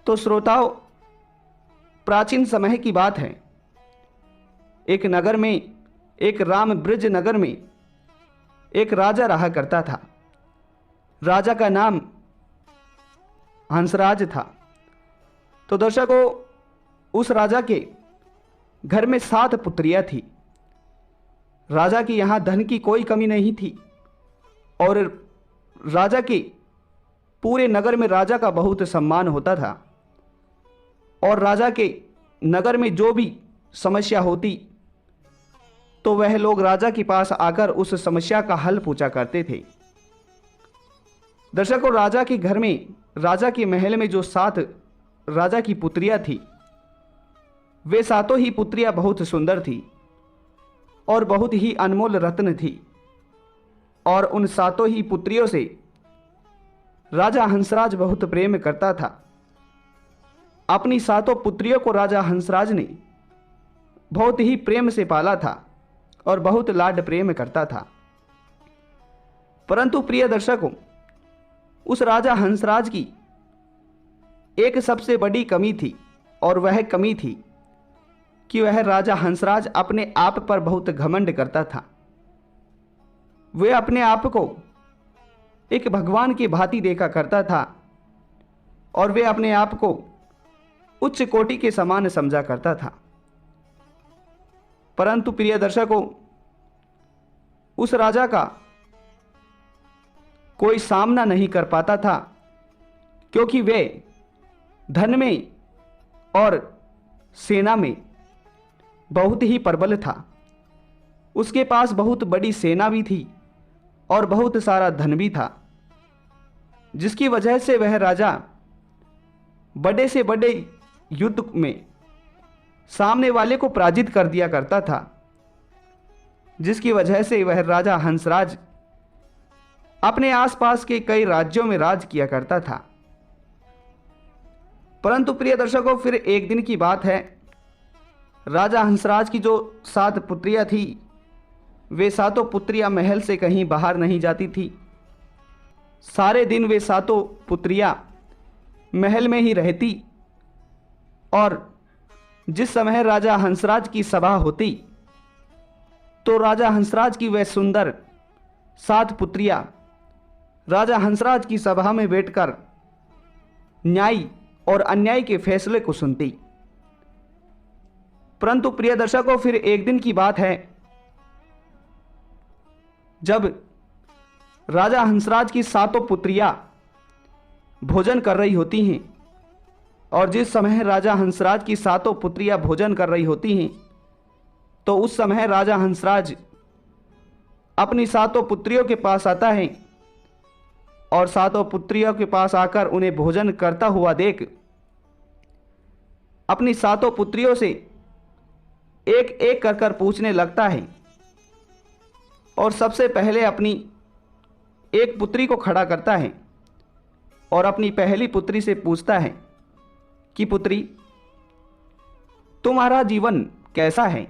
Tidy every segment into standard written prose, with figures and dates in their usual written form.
तो श्रोताओं, प्राचीन समय की बात है। एक नगर में, एक राम ब्रिज नगर में एक राजा रहा करता था। राजा का नाम हंसराज था। तो दर्शकों, उस राजा के घर में 7 पुत्रियां थी। राजा की यहाँ धन की कोई कमी नहीं थी और राजा के पूरे नगर में राजा का बहुत सम्मान होता था। और राजा के नगर में जो भी समस्या होती तो वह लोग राजा के पास आकर उस समस्या का हल पूछा करते थे। दर्शकों, राजा के घर में, राजा के महल में जो 7 राजा की पुत्रियां थी, वे 7 ही पुत्रियां बहुत सुंदर थी और बहुत ही अनमोल रत्न थी। और उन 7 ही पुत्रियों से राजा हंसराज बहुत प्रेम करता था। अपनी 7 पुत्रियों को राजा हंसराज ने बहुत ही प्रेम से पाला था और बहुत लाड प्रेम करता था। परंतु प्रिय दर्शकों, उस राजा हंसराज की एक सबसे बड़ी कमी थी और वह कमी थी कि वह राजा हंसराज अपने आप पर बहुत घमंड करता था। वह अपने आप को एक भगवान की भांति देखा करता था और वह अपने आप को उच्च कोटि के समान समझा करता था। परंतु प्रिय दर्शकों, उस राजा का कोई सामना नहीं कर पाता था, क्योंकि वे धन में और सेना में बहुत ही प्रबल था। उसके पास बहुत बड़ी सेना भी थी और बहुत सारा धन भी था, जिसकी वजह से वह राजा बड़े से बड़े युद्ध में सामने वाले को पराजित कर दिया करता था, जिसकी वजह से वह राजा हंसराज अपने आसपास के कई राज्यों में राज किया करता था। परंतु प्रिय दर्शकों, फिर एक दिन की बात है। राजा हंसराज की जो 7 पुत्रियां थी, वे 7 पुत्रियां महल से कहीं बाहर नहीं जाती थी। सारे दिन वे 7 पुत्रियां महल में ही रहती और जिस समय राजा हंसराज की सभा होती तो राजा हंसराज की वह सुंदर 7 पुत्रियां राजा हंसराज की सभा में बैठकर न्याय और अन्याय के फैसले को सुनती। परंतु प्रिय दर्शकों, फिर एक दिन की बात है, जब राजा हंसराज की 7 पुत्रियां भोजन कर रही होती हैं और जिस समय राजा हंसराज की 7 पुत्रियां भोजन कर रही होती हैं तो उस समय राजा हंसराज अपनी 7 पुत्रियों के पास आता है और 7 पुत्रियों के पास आकर उन्हें भोजन करता हुआ देख अपनी 7 पुत्रियों से एक एक कर कर पूछने लगता है। और सबसे पहले अपनी एक पुत्री को खड़ा करता है और अपनी पहली पुत्री से पूछता है कि पुत्री, तुम्हारा जीवन कैसा है?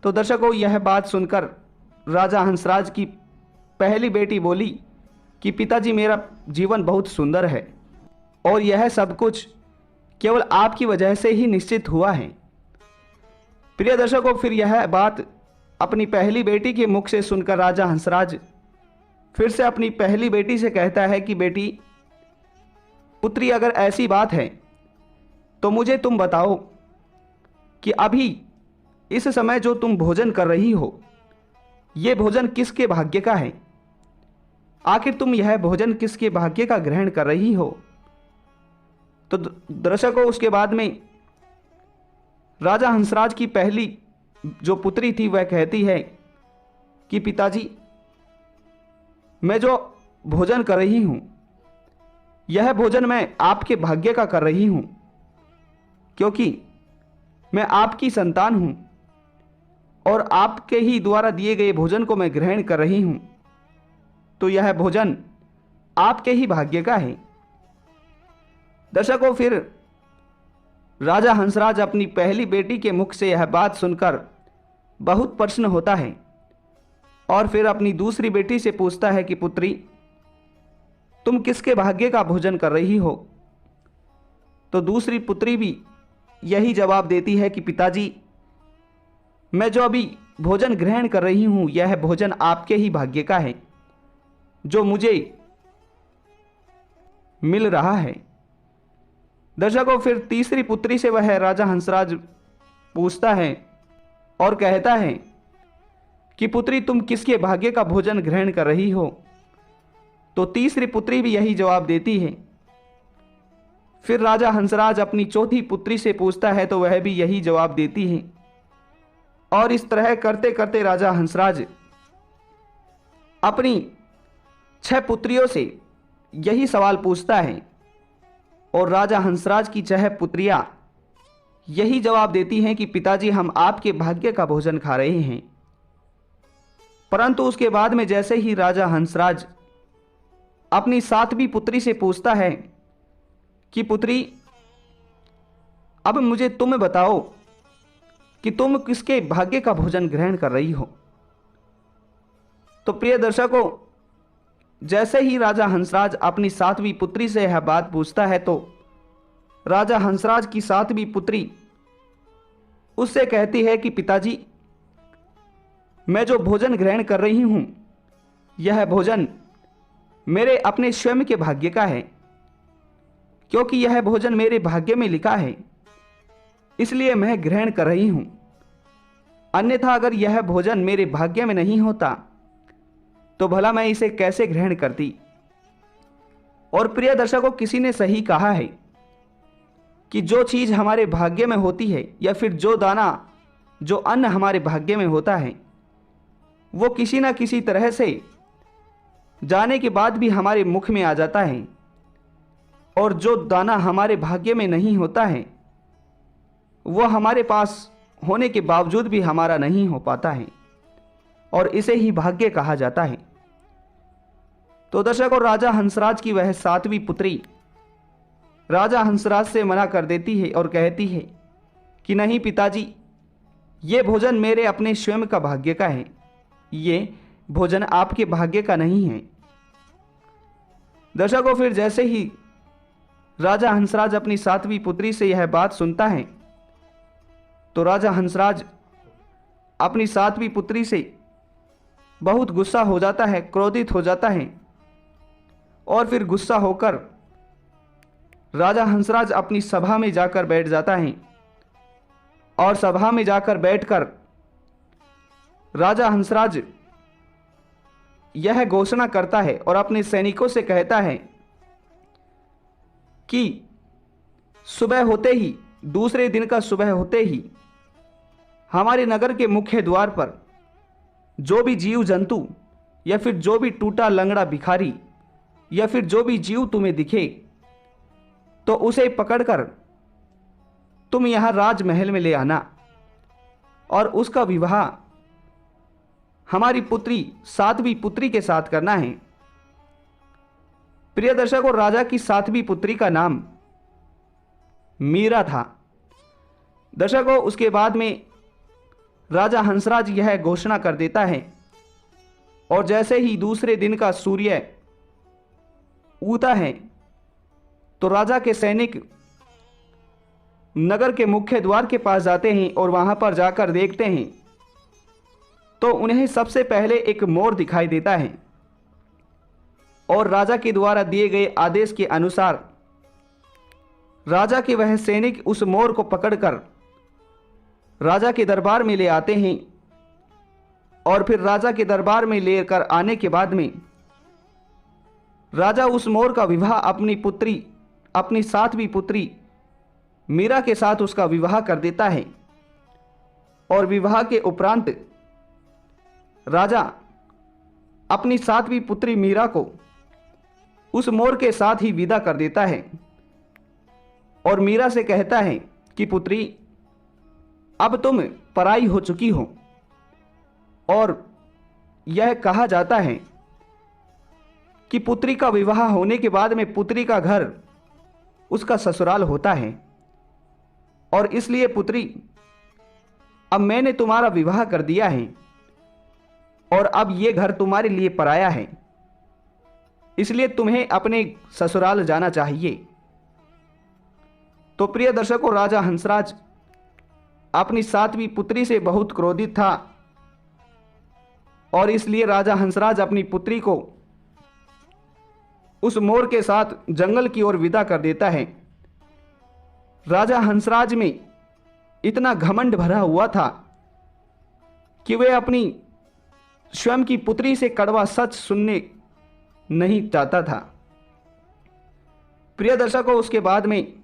तो दर्शकों, यह बात सुनकर राजा हंसराज की पहली बेटी बोली कि पिताजी, मेरा जीवन बहुत सुंदर है और यह सब कुछ केवल आपकी वजह से ही निश्चित हुआ है। प्रिय दर्शकों, फिर यह बात अपनी पहली बेटी के मुख से सुनकर राजा हंसराज फिर से अपनी पहली बेटी से कहता है कि बेटी, पुत्री, अगर ऐसी बात है तो मुझे तुम बताओ कि अभी इस समय जो तुम भोजन कर रही हो, ये भोजन किसके भाग्य का है? आखिर तुम यह भोजन किसके भाग्य का ग्रहण कर रही हो? तो दर्शकों, उसके बाद में राजा हंसराज की पहली जो पुत्री थी वह कहती है कि पिताजी, मैं जो भोजन कर रही हूँ, यह भोजन मैं आपके भाग्य का कर रही हूँ, क्योंकि मैं आपकी संतान हूँ और आपके ही द्वारा दिए गए भोजन को मैं ग्रहण कर रही हूँ, तो यह भोजन आपके ही भाग्य का है। दर्शकों, फिर राजा हंसराज अपनी पहली बेटी के मुख से यह बात सुनकर बहुत प्रसन्न होता है और फिर अपनी दूसरी बेटी से पूछता है कि पुत्री, तुम किसके भाग्य का भोजन कर रही हो? तो दूसरी पुत्री भी यही जवाब देती है कि पिताजी, मैं जो अभी भोजन ग्रहण कर रही हूं, यह भोजन आपके ही भाग्य का है जो मुझे मिल रहा है। दर्शकों, फिर तीसरी पुत्री से वह राजा हंसराज पूछता है और कहता है कि पुत्री, तुम किसके भाग्य का भोजन ग्रहण कर रही हो? तो तीसरी पुत्री भी यही जवाब देती है। फिर राजा हंसराज अपनी चौथी पुत्री से पूछता है तो वह भी यही जवाब देती है। और इस तरह करते करते राजा हंसराज अपनी 6 पुत्रियों से यही सवाल पूछता है और राजा हंसराज की 6 पुत्रियां यही जवाब देती हैं कि पिताजी, हम आपके भाग्य का भोजन खा रहे हैं। परंतु उसके बाद में जैसे ही राजा हंसराज अपनी 7वीं पुत्री से पूछता है कि पुत्री, अब मुझे तुम बताओ कि तुम किसके भाग्य का भोजन ग्रहण कर रही हो। तो प्रिय दर्शकों, जैसे ही राजा हंसराज अपनी 7वीं पुत्री से यह बात पूछता है तो राजा हंसराज की 7वीं पुत्री उससे कहती है कि पिताजी, मैं जो भोजन ग्रहण कर रही हूं, यह भोजन मेरे अपने स्वयं के भाग्य का है, क्योंकि यह भोजन मेरे भाग्य में लिखा है, इसलिए मैं ग्रहण कर रही हूं। अन्यथा अगर यह भोजन मेरे भाग्य में नहीं होता तो भला मैं इसे कैसे ग्रहण करती। और प्रिय दर्शकों, किसी ने सही कहा है कि जो चीज़ हमारे भाग्य में होती है या फिर जो दाना, जो अन्न हमारे भाग्य में होता है, वो किसी ना किसी तरह से जाने के बाद भी हमारे मुख में आ जाता है। और जो दाना हमारे भाग्य में नहीं होता है वो हमारे पास होने के बावजूद भी हमारा नहीं हो पाता है, और इसे ही भाग्य कहा जाता है। तो दर्शकों, राजा हंसराज की वह 7वीं पुत्री राजा हंसराज से मना कर देती है और कहती है कि नहीं पिताजी, ये भोजन मेरे अपने स्वयं का भाग्य का है, ये भोजन आपके भाग्य का नहीं है। दर्शकों, फिर जैसे ही राजा हंसराज अपनी 7वीं पुत्री से यह बात सुनता है तो राजा हंसराज अपनी 7वीं पुत्री से बहुत गुस्सा हो जाता है, क्रोधित हो जाता है। और फिर गुस्सा होकर राजा हंसराज अपनी सभा में जाकर बैठ जाता है। और सभा में जाकर बैठकर राजा हंसराज यह घोषणा करता है और अपने सैनिकों से कहता है कि सुबह होते ही, दूसरे दिन का सुबह होते ही हमारे नगर के मुख्य द्वार पर जो भी जीव जंतु या फिर जो भी टूटा लंगड़ा भिखारी या फिर जो भी जीव तुम्हें दिखे, तो उसे पकड़कर तुम यहां राजमहल में ले आना और उसका विवाह हमारी पुत्री 7वीं पुत्री के साथ करना है। प्रिय दर्शकों, राजा की 7वीं पुत्री का नाम मीरा था। दर्शकों, उसके बाद में राजा हंसराज यह घोषणा कर देता है और जैसे ही दूसरे दिन का सूर्य उगता है तो राजा के सैनिक नगर के मुख्य द्वार के पास जाते हैं और वहां पर जाकर देखते हैं तो उन्हें सबसे पहले एक मोर दिखाई देता है। और राजा के द्वारा दिए गए आदेश के अनुसार राजा के वह सैनिक उस मोर को पकड़कर राजा के दरबार में ले आते हैं। और फिर राजा के दरबार में लेकर आने के बाद में राजा उस मोर का विवाह अपनी पुत्री, अपनी 7वीं पुत्री मीरा के साथ उसका विवाह कर देता है। और विवाह के उपरांत राजा अपनी 7वीं पुत्री मीरा को उस मोर के साथ ही विदा कर देता है और मीरा से कहता है कि पुत्री, अब तुम पराई हो चुकी हो। और यह कहा जाता है कि पुत्री का विवाह होने के बाद में पुत्री का घर उसका ससुराल होता है। और इसलिए पुत्री, अब मैंने तुम्हारा विवाह कर दिया है और अब ये घर तुम्हारे लिए पराया है, इसलिए तुम्हें अपने ससुराल जाना चाहिए। तो प्रिय दर्शकों, राजा हंसराज अपनी 7वीं पुत्री से बहुत क्रोधित था और इसलिए राजा हंसराज अपनी पुत्री को उस मोर के साथ जंगल की ओर विदा कर देता है। राजा हंसराज में इतना घमंड भरा हुआ था कि वह अपनी स्वयं की पुत्री से कड़वा सच सुनने नहीं चाहता था। प्रिय दर्शकों, उसके बाद में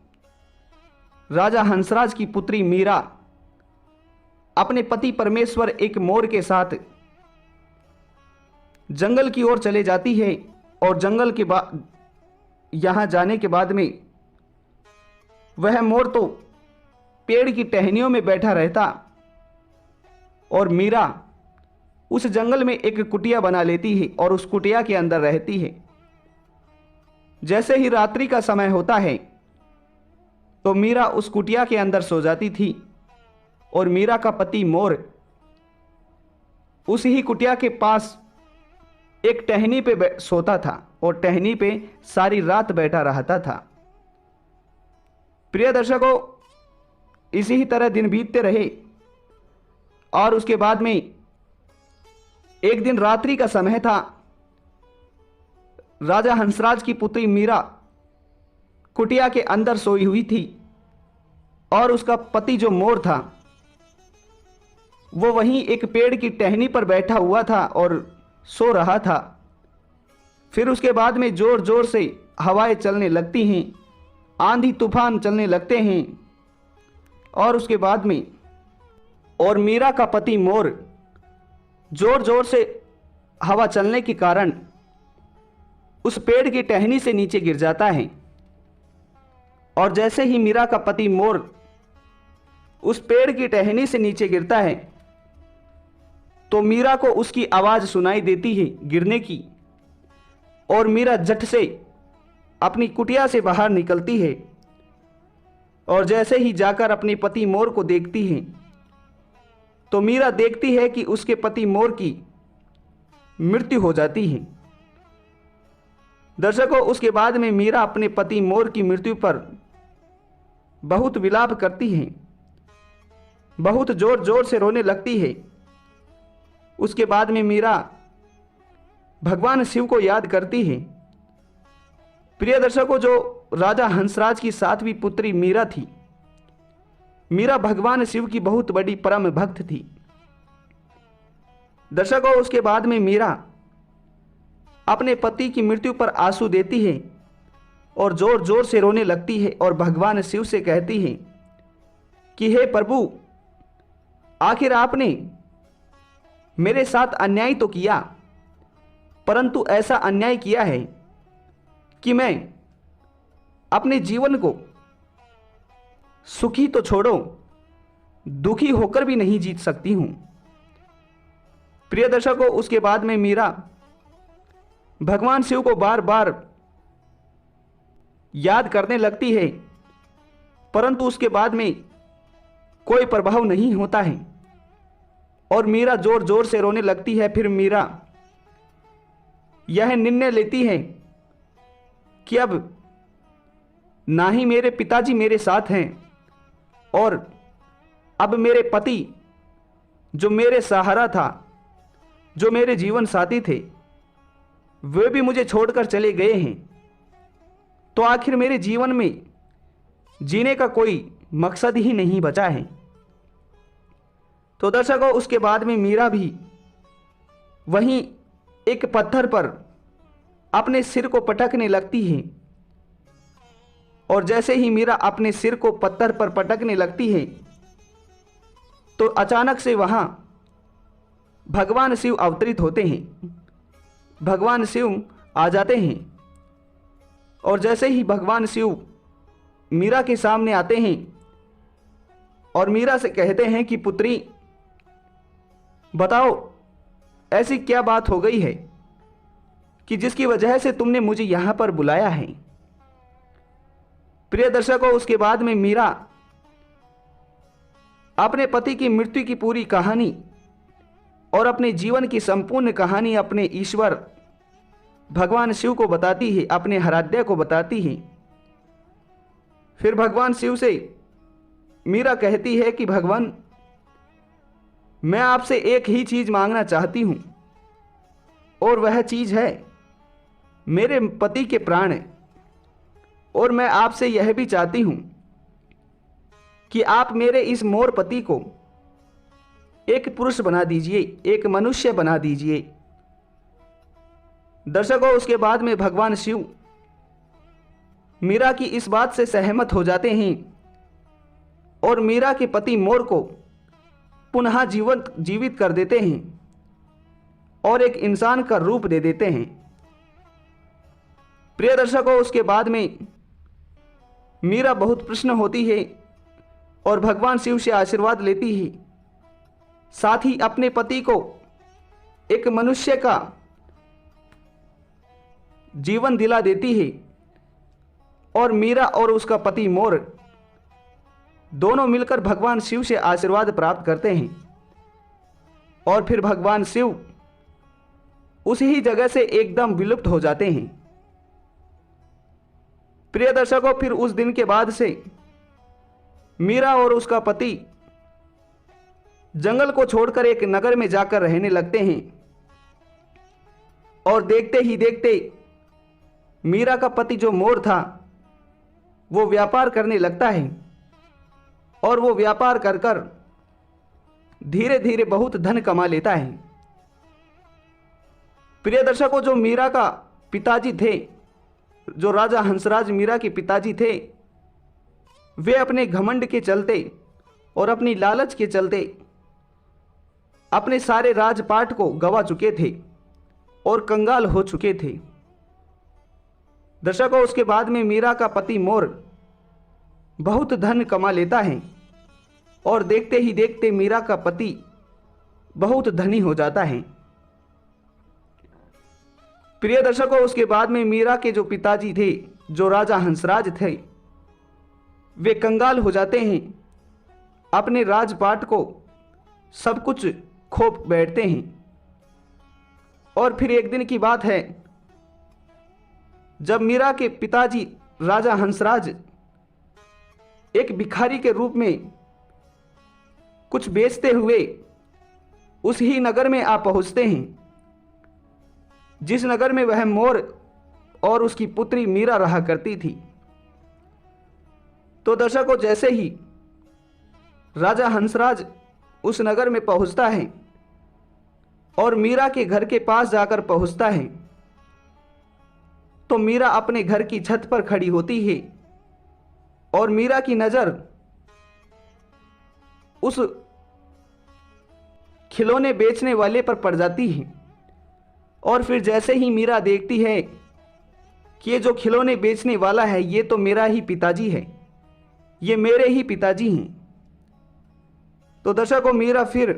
राजा हंसराज की पुत्री मीरा अपने पति परमेश्वर एक मोर के साथ जंगल की ओर चले जाती है और जंगल के बाद यहां जाने के बाद में वह मोर तो पेड़ की टहनियों में बैठा रहता और मीरा उस जंगल में एक कुटिया बना लेती है और उस कुटिया के अंदर रहती है। जैसे ही रात्रि का समय होता है तो मीरा उस कुटिया के अंदर सो जाती थी और मीरा का पति मोर उसी ही कुटिया के पास एक टहनी पे सोता था और टहनी पे सारी रात बैठा रहता था। प्रिय दर्शकों, इसी ही तरह दिन बीतते रहे और उसके बाद में एक दिन रात्रि का समय था। राजा हंसराज की पुत्री मीरा कुटिया के अंदर सोई हुई थी और उसका पति जो मोर था वो वहीं एक पेड़ की टहनी पर बैठा हुआ था और सो रहा था। फिर उसके बाद में जोर जोर से हवाएं चलने लगती हैं, आंधी तूफान चलने लगते हैं और उसके बाद में और मीरा का पति मोर जोर जोर से हवा चलने के कारण उस पेड़ की टहनी से नीचे गिर जाता है। और जैसे ही मीरा का पति मोर उस पेड़ की टहनी से नीचे गिरता है तो मीरा को उसकी आवाज सुनाई देती है गिरने की और मीरा झट से अपनी कुटिया से बाहर निकलती है और जैसे ही जाकर अपने पति मोर को देखती है तो मीरा देखती है कि उसके पति मोर की मृत्यु हो जाती है। दर्शकों, उसके बाद में मीरा अपने पति मोर की मृत्यु पर बहुत विलाप करती है, बहुत जोर जोर से रोने लगती है। उसके बाद में मीरा भगवान शिव को याद करती है। प्रिय दर्शकों, जो राजा हंसराज की 7वीं पुत्री मीरा थी, मीरा भगवान शिव की बहुत बड़ी परम भक्त थी। दर्शकों, उसके बाद में मीरा अपने पति की मृत्यु पर आंसू देती है और जोर जोर से रोने लगती है और भगवान शिव से कहती है कि हे प्रभु, आखिर आपने मेरे साथ अन्याय तो किया, परंतु ऐसा अन्याय किया है कि मैं अपने जीवन को सुखी तो छोड़ो, दुखी होकर भी नहीं जीत सकती हूं। प्रिय दर्शकों, उसके बाद में मीरा भगवान शिव को बार बार याद करने लगती है, परंतु उसके बाद में कोई प्रभाव नहीं होता है और मीरा जोर जोर से रोने लगती है। फिर मीरा यह निर्णय लेती है कि अब ना ही मेरे पिताजी मेरे साथ हैं और अब मेरे पति जो मेरे सहारा था, जो मेरे जीवन साथी थे, वे भी मुझे छोड़कर चले गए हैं, तो आखिर मेरे जीवन में जीने का कोई मकसद ही नहीं बचा है। तो दर्शकों, उसके बाद में मीरा भी वहीं एक पत्थर पर अपने सिर को पटकने लगती है और जैसे ही मीरा अपने सिर को पत्थर पर पटकने लगती है तो अचानक से वहां भगवान शिव अवतरित होते हैं। भगवान शिव आ जाते हैं और जैसे ही भगवान शिव मीरा के सामने आते हैं और मीरा से कहते हैं कि पुत्री, बताओ ऐसी क्या बात हो गई है कि जिसकी वजह से तुमने मुझे यहां पर बुलाया है। प्रिय दर्शकों, उसके बाद में मीरा अपने पति की मृत्यु की पूरी कहानी और अपने जीवन की संपूर्ण कहानी अपने ईश्वर भगवान शिव को बताती है, अपने आराध्य को बताती है फिर भगवान शिव से मीरा कहती है कि भगवान, मैं आपसे एक ही चीज मांगना चाहती हूं और वह चीज है मेरे पति के प्राण। और मैं आपसे यह भी चाहती हूं कि आप मेरे इस मोर पति को एक पुरुष बना दीजिए, एक मनुष्य बना दीजिए। दर्शकों, उसके बाद में भगवान शिव मीरा की इस बात से सहमत हो जाते हैं और मीरा के पति मोर को पुनः जीवित कर देते हैं और एक इंसान का रूप दे देते हैं। प्रिय दर्शकों, उसके बाद में मीरा बहुत प्रसन्न होती है और भगवान शिव से आशीर्वाद लेती है, साथ ही अपने पति को एक मनुष्य का जीवन दिला देती है। और मीरा और उसका पति मोर दोनों मिलकर भगवान शिव से आशीर्वाद प्राप्त करते हैं और फिर भगवान शिव उसी जगह से एकदम विलुप्त हो जाते हैं। प्रिय दर्शकों, फिर उस दिन के बाद से मीरा और उसका पति जंगल को छोड़कर एक नगर में जाकर रहने लगते हैं और देखते ही देखते मीरा का पति जो मोर था वो व्यापार करने लगता है और वो व्यापार कर कर धीरे धीरे बहुत धन कमा लेता है। प्रिय दर्शकों, जो मीरा का पिताजी थे, जो राजा हंसराज मीरा के पिताजी थे, वे अपने घमंड के चलते और अपनी लालच के चलते अपने सारे राजपाट को गवा चुके थे और कंगाल हो चुके थे। दर्शकों, उसके बाद में मीरा का पति मोर बहुत धन कमा लेता है और देखते ही देखते मीरा का पति बहुत धनी हो जाता है। प्रिय दर्शकों, उसके बाद में मीरा के जो पिताजी थे, जो राजा हंसराज थे, वे कंगाल हो जाते हैं, अपने राजपाट को सब कुछ खो बैठते हैं। और फिर एक दिन की बात है, जब मीरा के पिताजी राजा हंसराज एक भिखारी के रूप में कुछ बेचते हुए उस ही नगर में आ पहुंचते हैं, जिस नगर में वह मोर और उसकी पुत्री मीरा रहा करती थी। तो दर्शकों, जैसे ही राजा हंसराज उस नगर में पहुंचता है और मीरा के घर के पास जाकर पहुंचता है, तो मीरा अपने घर की छत पर खड़ी होती है और मीरा की नजर उस खिलौने बेचने वाले पर पड़ जाती है। और फिर जैसे ही मीरा देखती है कि ये जो खिलौने बेचने वाला है ये तो मेरा ही पिताजी है, ये मेरे ही पिताजी हैं, तो दर्शकों, मीरा फिर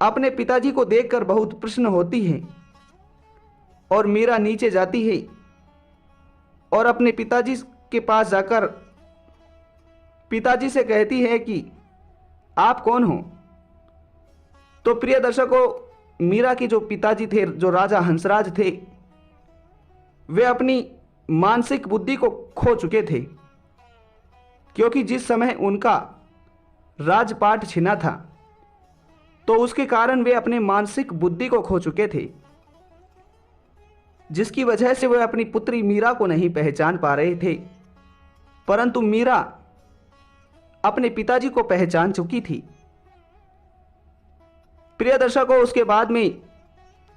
अपने पिताजी को देखकर बहुत प्रसन्न होती है और मीरा नीचे जाती है और अपने पिताजी के पास जाकर पिताजी से कहती है कि आप कौन हो। तो प्रिय दर्शकों, मीरा के जो पिताजी थे, जो राजा हंसराज थे, वे अपनी मानसिक बुद्धि को खो चुके थे, क्योंकि जिस समय उनका राजपाट छिना था तो उसके कारण वे अपने मानसिक बुद्धि को खो चुके थे, जिसकी वजह से वे अपनी पुत्री मीरा को नहीं पहचान पा रहे थे। परंतु मीरा अपने पिताजी को पहचान चुकी थी। प्रिय दर्शकों, उसके बाद में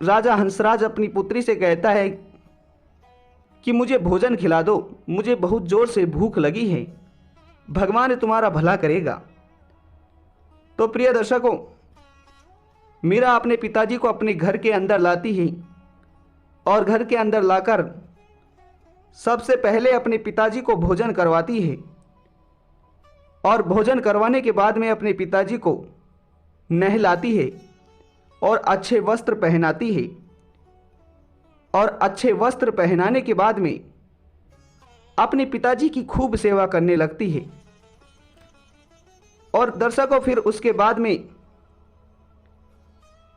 राजा हंसराज अपनी पुत्री से कहता है कि मुझे भोजन खिला दो, मुझे बहुत जोर से भूख लगी है, भगवान तुम्हारा भला करेगा। तो प्रिय दर्शकों, मीरा अपने पिताजी को अपने घर के अंदर लाती है और घर के अंदर लाकर सबसे पहले अपने पिताजी को भोजन करवाती है और भोजन करवाने के बाद में अपने पिताजी को नहलाती है और अच्छे वस्त्र पहनाती है और अच्छे वस्त्र पहनाने के बाद में अपने पिताजी की खूब सेवा करने लगती है। और दर्शकों, फिर उसके बाद में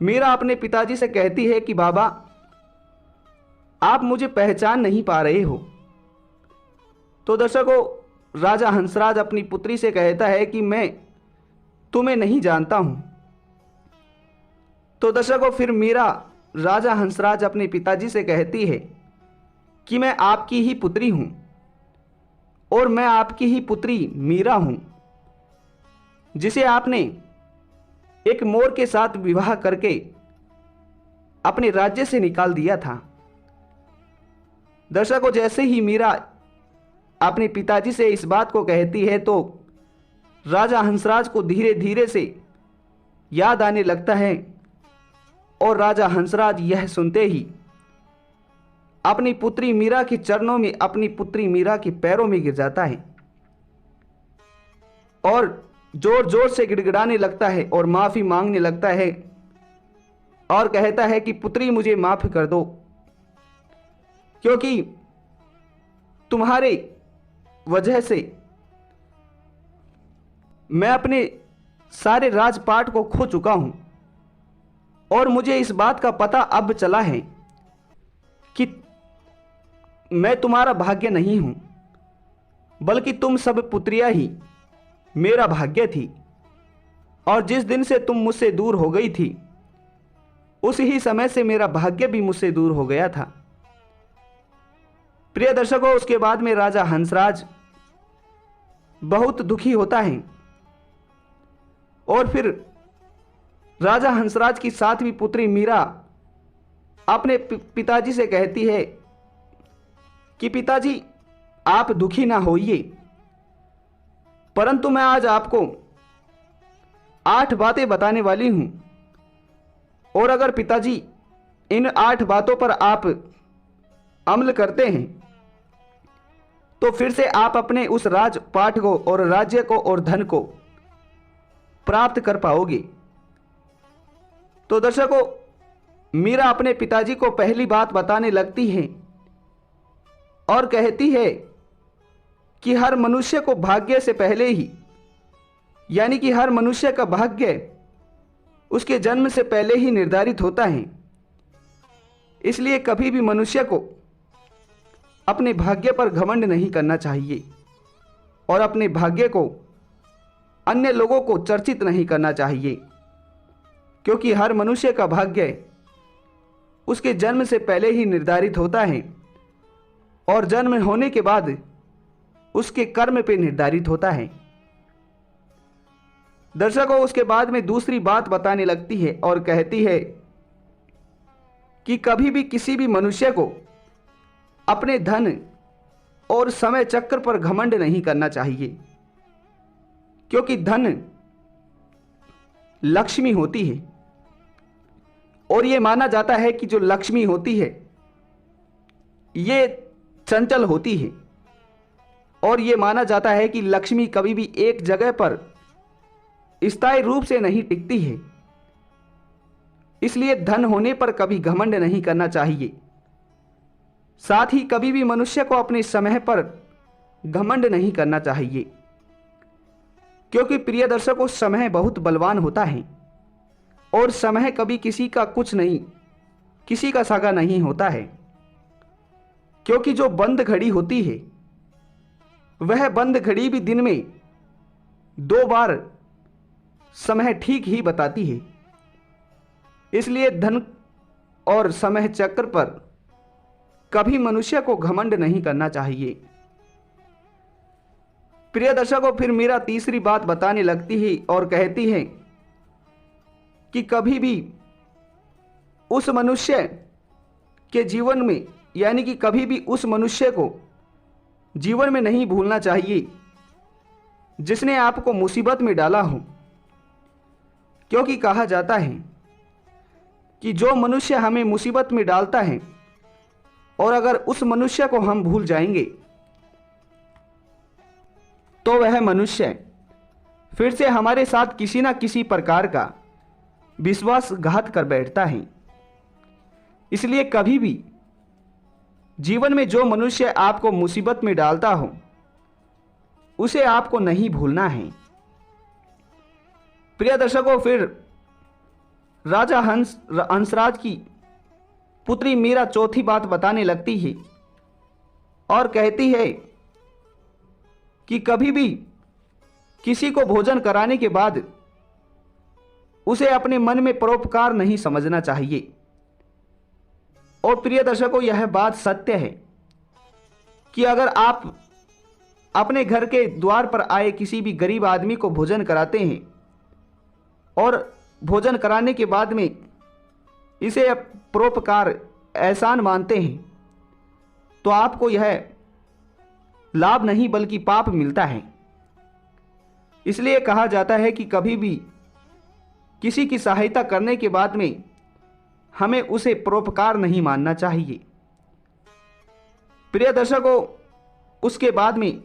मीरा अपने पिताजी से कहती है कि बाबा, आप मुझे पहचान नहीं पा रहे हो। तो दर्शकों, राजा हंसराज अपनी पुत्री से कहता है कि मैं तुम्हें नहीं जानता हूं। तो दर्शकों फिर मीरा राजा हंसराज अपने पिताजी से कहती है कि मैं आपकी ही पुत्री हूं और मैं आपकी ही पुत्री मीरा हूं, जिसे आपने एक मोर के साथ विवाह करके अपने राज्य से निकाल दिया था। दर्शकों जैसे ही मीरा अपने पिताजी से इस बात को कहती है तो राजा हंसराज को धीरे धीरे से याद आने लगता है और राजा हंसराज यह सुनते ही अपनी पुत्री मीरा के चरणों में, अपनी पुत्री मीरा के पैरों में गिर जाता है और जोर जोर से गिड़गिड़ाने लगता है और माफी मांगने लगता है और कहता है कि पुत्री मुझे माफ कर दो, क्योंकि तुम्हारे वजह से मैं अपने सारे राजपाट को खो चुका हूं और मुझे इस बात का पता अब चला है कि मैं तुम्हारा भाग्य नहीं हूं, बल्कि तुम सब पुत्रियां ही मेरा भाग्य थी। और जिस दिन से तुम मुझसे दूर हो गई थी उस ही समय से मेरा भाग्य भी मुझसे दूर हो गया था। प्रिय दर्शकों, उसके बाद में राजा हंसराज बहुत दुखी होता है और फिर राजा हंसराज की सातवीं पुत्री मीरा अपने पिताजी से कहती है कि पिताजी आप दुखी ना होइए, परंतु मैं आज आपको 8 बातें बताने वाली हूं और अगर पिताजी इन 8 बातों पर आप अमल करते हैं तो फिर से आप अपने उस राजपाट को और राज्य को और धन को प्राप्त कर पाओगे। तो दर्शकों, मीरा अपने पिताजी को पहली बात बताने लगती है और कहती है कि हर मनुष्य को भाग्य से पहले ही, यानी कि हर मनुष्य का भाग्य उसके जन्म से पहले ही निर्धारित होता है। इसलिए कभी भी मनुष्य को अपने भाग्य पर घमंड नहीं करना चाहिए और अपने भाग्य को अन्य लोगों को चर्चित नहीं करना चाहिए, क्योंकि हर मनुष्य का भाग्य उसके जन्म से पहले ही निर्धारित होता है और जन्म होने के बाद उसके कर्म पे निर्धारित होता है। दर्शकों, उसके बाद में दूसरी बात बताने लगती है और कहती है कि कभी भी किसी भी मनुष्य को अपने धन और समय चक्र पर घमंड नहीं करना चाहिए, क्योंकि धन लक्ष्मी होती है और यह माना जाता है कि जो लक्ष्मी होती है ये चंचल होती है और यह माना जाता है कि लक्ष्मी कभी भी एक जगह पर स्थायी रूप से नहीं टिकती है। इसलिए धन होने पर कभी घमंड नहीं करना चाहिए। साथ ही कभी भी मनुष्य को अपने समय पर घमंड नहीं करना चाहिए, क्योंकि प्रिय दर्शकों, समय बहुत बलवान होता है और समय कभी किसी का कुछ नहीं, किसी का सगा नहीं होता है। क्योंकि जो बंद घड़ी होती है वह बंद घड़ी भी दिन में 2 बार समय ठीक ही बताती है। इसलिए धन और समय चक्र पर कभी मनुष्य को घमंड नहीं करना चाहिए। प्रिय दर्शकों, फिर मीरा तीसरी बात बताने लगती है और कहती है कि कभी भी उस मनुष्य के जीवन में, यानी कि कभी भी उस मनुष्य को जीवन में नहीं भूलना चाहिए जिसने आपको मुसीबत में डाला हो, क्योंकि कहा जाता है कि जो मनुष्य हमें मुसीबत में डालता है और अगर उस मनुष्य को हम भूल जाएंगे तो वह मनुष्य फिर से हमारे साथ किसी ना किसी प्रकार का विश्वासघात कर बैठता है। इसलिए कभी भी जीवन में जो मनुष्य आपको मुसीबत में डालता हो उसे आपको नहीं भूलना है। प्रिय दर्शकों, फिर राजा हंसराज की पुत्री मीरा चौथी बात बताने लगती है और कहती है कि कभी भी किसी को भोजन कराने के बाद उसे अपने मन में परोपकार नहीं समझना चाहिए। और प्रिय दर्शकों, यह बात सत्य है कि अगर आप अपने घर के द्वार पर आए किसी भी गरीब आदमी को भोजन कराते हैं और भोजन कराने के बाद में इसे परोपकार एहसान मानते हैं, तो आपको यह लाभ नहीं बल्कि पाप मिलता है। इसलिए कहा जाता है कि कभी भी किसी की सहायता करने के बाद में हमें उसे परोपकार नहीं मानना चाहिए। प्रिय दर्शकों, उसके बाद में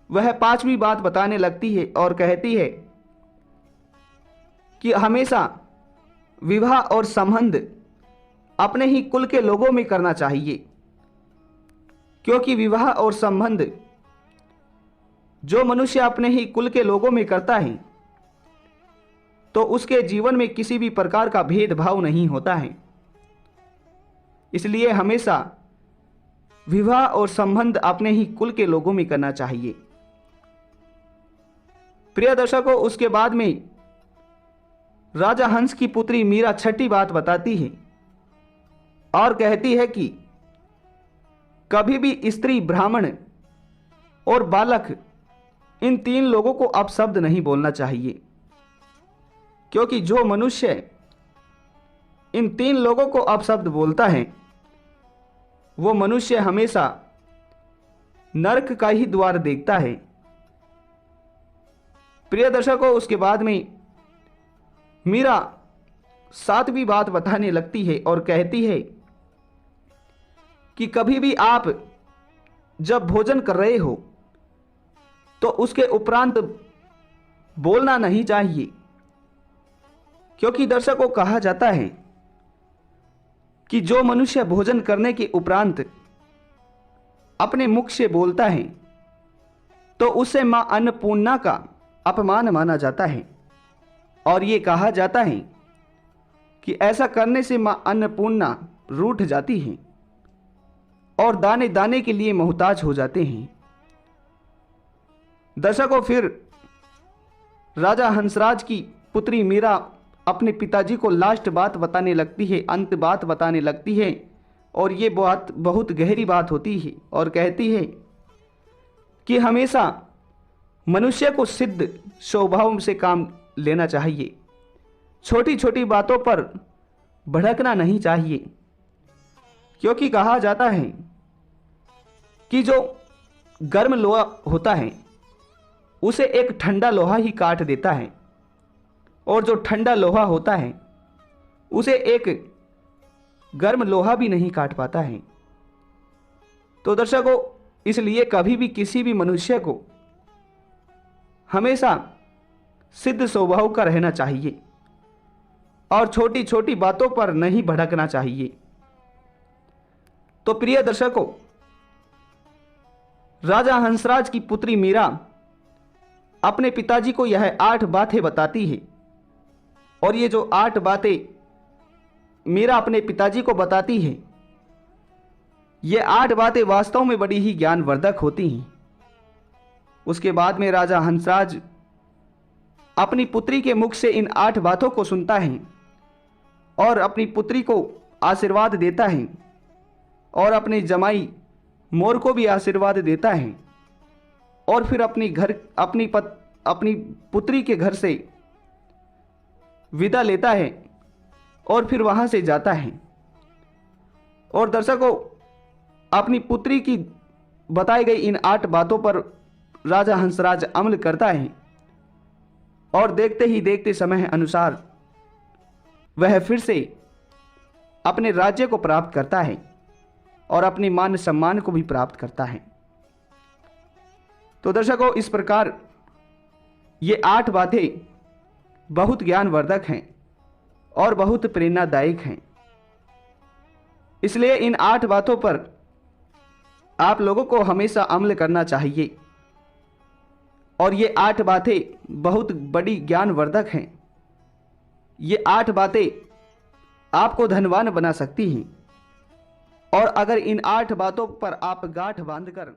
वह पांचवी बात बताने लगती है और कहती है कि हमेशा विवाह और संबंध अपने ही कुल के लोगों में करना चाहिए, क्योंकि विवाह और संबंध जो मनुष्य अपने ही कुल के लोगों में करता है तो उसके जीवन में किसी भी प्रकार का भेदभाव नहीं होता है। इसलिए हमेशा विवाह और संबंध अपने ही कुल के लोगों में करना चाहिए। प्रिय दर्शकों, उसके बाद में राजा हंस की पुत्री मीरा छठी बात बताती है और कहती है कि कभी भी स्त्री, ब्राह्मण और बालक, इन तीन लोगों को अपशब्द नहीं बोलना चाहिए, क्योंकि जो मनुष्य इन तीन लोगों को अपशब्द बोलता है वो मनुष्य हमेशा नरक का ही द्वार देखता है। प्रिय दर्शकों, उसके बाद में मीरा सातवीं बात बताने लगती है और कहती है कि कभी भी आप जब भोजन कर रहे हो तो उसके उपरांत बोलना नहीं चाहिए, क्योंकि दर्शकों कहा जाता है कि जो मनुष्य भोजन करने के उपरांत अपने मुख से बोलता है तो उसे मां अन्नपूर्णा का अपमान माना जाता है। और ये कहा जाता है कि ऐसा करने से मां अन्नपूर्णा रूठ जाती हैं और दाने दाने के लिए मोहताज हो जाते हैं। दर्शकों, फिर राजा हंसराज की पुत्री मीरा अपने पिताजी को लास्ट बात बताने लगती है, अंत बात बताने लगती है, और ये बात बहुत गहरी बात होती है और कहती है कि हमेशा मनुष्य को सिद्ध स्वभाव से काम लेना चाहिए, छोटी छोटी बातों पर भड़कना नहीं चाहिए, क्योंकि कहा जाता है कि जो गर्म लोहा होता है उसे एक ठंडा लोहा ही काट देता है, और जो ठंडा लोहा होता है उसे एक गर्म लोहा भी नहीं काट पाता है। तो दर्शकों, इसलिए कभी भी किसी भी मनुष्य को हमेशा सिद्ध स्वभाव का रहना चाहिए और छोटी छोटी बातों पर नहीं भड़कना चाहिए। तो प्रिय दर्शकों, राजा हंसराज की पुत्री मीरा अपने पिताजी को यह 8 बातें बताती है, और ये जो 8 बातें मीरा अपने पिताजी को बताती है, ये 8 बातें वास्तव में बड़ी ही ज्ञानवर्धक होती हैं। उसके बाद में राजा हंसराज अपनी पुत्री के मुख से इन 8 बातों को सुनता है और अपनी पुत्री को आशीर्वाद देता है और अपने जमाई मोर को भी आशीर्वाद देता है, और फिर अपनी पुत्री के घर से विदा लेता है और फिर वहां से जाता है। और दर्शकों, अपनी पुत्री की बताई गई इन 8 बातों पर राजा हंसराज अमल करता है, और देखते ही देखते समय अनुसार वह फिर से अपने राज्य को प्राप्त करता है और अपनी मान सम्मान को भी प्राप्त करता है। तो दर्शकों, इस प्रकार ये 8 बातें बहुत ज्ञानवर्धक हैं और बहुत प्रेरणादायक हैं। इसलिए इन 8 बातों पर आप लोगों को हमेशा अमल करना चाहिए, और ये 8 बातें बहुत बड़ी ज्ञानवर्धक हैं। ये 8 बातें आपको धनवान बना सकती हैं, और अगर इन 8 बातों पर आप गांठ बांधकर